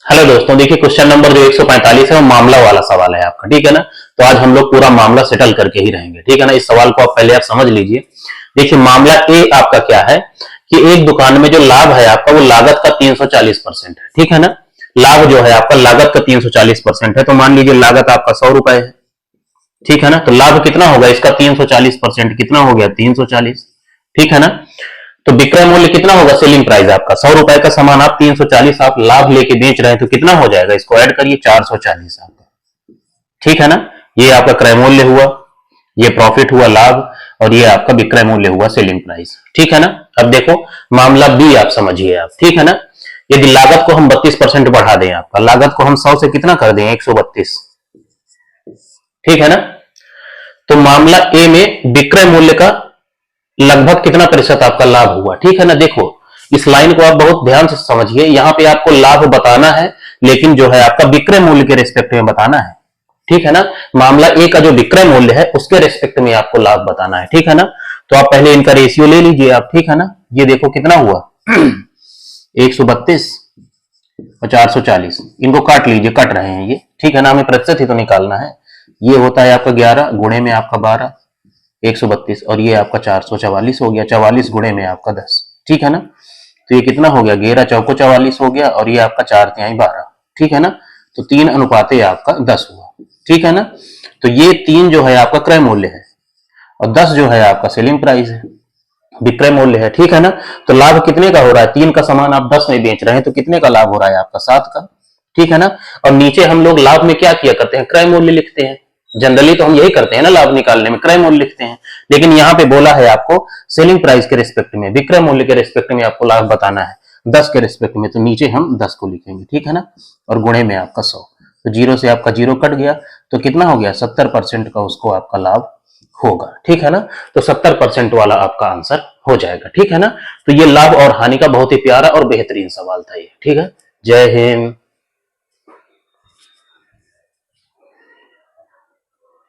Hello दोस्तों, देखिए question number जो 145 है वो मामला वाला सवाल है आपका। ठीक है ना। तो आज हम लोग पूरा मामला सेटल करके ही रहेंगे। ठीक है ना। इस सवाल को आप पहले समझ लीजिए। देखिए मामला ए आपका क्या है कि एक दुकान में जो लाभ है आपका वो लागत का 340% है। ठीक है ना। लाभ जो है आपका लागत का 340% है। तो मान लीजिए लागत आपका 100 रुपए है। ठीक है ना। तो लाभ कितना होगा इसका 340% कितना हो गया 340। ठीक है ना। तो विक्रय मूल्य कितना होगा, सेलिंग प्राइस आपका 100 रुपए का सामान आप 340 आप लाभ लेके बेच रहे हैं तो कितना हो जाएगा, इसको ऐड करिए 440 आपका। ठीक है ना। ये आपका क्रय मूल्य हुआ, ये प्रॉफिट हुआ लाभ, और ये आपका विक्रय मूल्य हुआ सेलिंग प्राइस। ठीक है ना। अब देखो मामला बी आप समझिए आप। ठीक है ना। यदि लागत को हम 32% बढ़ा दें, आपका लागत को हम 100 से कितना कर दें 132। ठीक है ना। तो मामला ए में विक्रय मूल्य का लगभग कितना प्रतिशत आपका लाभ हुआ। ठीक है ना। देखो इस लाइन को आप बहुत ध्यान से समझिए। यहां पे आपको लाभ बताना है, लेकिन जो है आपका विक्रय मूल्य के रिस्पेक्ट में बताना है। ठीक है ना। मामला ए का जो विक्रय मूल्य है उसके रिस्पेक्ट में आपको लाभ बताना है। ठीक है ना। तो आप पहले इनका रेशियो ले लीजिए आप। ठीक है ना। ये देखो कितना हुआ 132 और 440, इनको काट लीजिए, कट रहे हैं ये। ठीक है ना। हमें प्रतिशत ही तो निकालना है। ये होता है आपका 11 गुणे में आपका 12, 132, और ये आपका 444 हो गया। 44 गुणे में आपका 10। ठीक है ना। तो ये कितना हो गया 11 चौको 44 हो गया, और ये आपका 4 तिहाई 12। ठीक है ना। तो 3 अनुपाते आपका 10 हुआ। ठीक है ना। तो ये 3 जो है आपका क्रय मूल्य है, और 10 जो है आपका सेलिंग प्राइस है, विक्रय मूल्य है। ठीक है ना। तो लाभ कितने का हो रहा है, 3 का सामान आप 10 में बेच रहे हैं तो कितने का लाभ हो रहा है आपका 7 का। ठीक है ना। और नीचे हम लोग लाभ में क्या किया करते हैं, क्रय मूल्य लिखते हैं। जनरली तो हम यही करते हैं ना, लाभ निकालने में क्रय मूल्य लिखते हैं। लेकिन यहाँ पे बोला है आपको सेलिंग प्राइस के रिस्पेक्ट में, विक्रय मूल्य के रिस्पेक्ट में आपको लाभ बताना है 10 के रिस्पेक्ट में, तो नीचे हम 10 को लिखेंगे। ठीक है ना। और गुणे में आपका 100, तो 0 से आपका 0 कट गया, तो कितना हो गया 70% का उसको आपका लाभ होगा। ठीक है ना। तो 70% वाला आपका आंसर हो जाएगा। ठीक है ना। तो ये लाभ और हानि का बहुत ही प्यारा और बेहतरीन सवाल था ये। ठीक है। जय हिंद।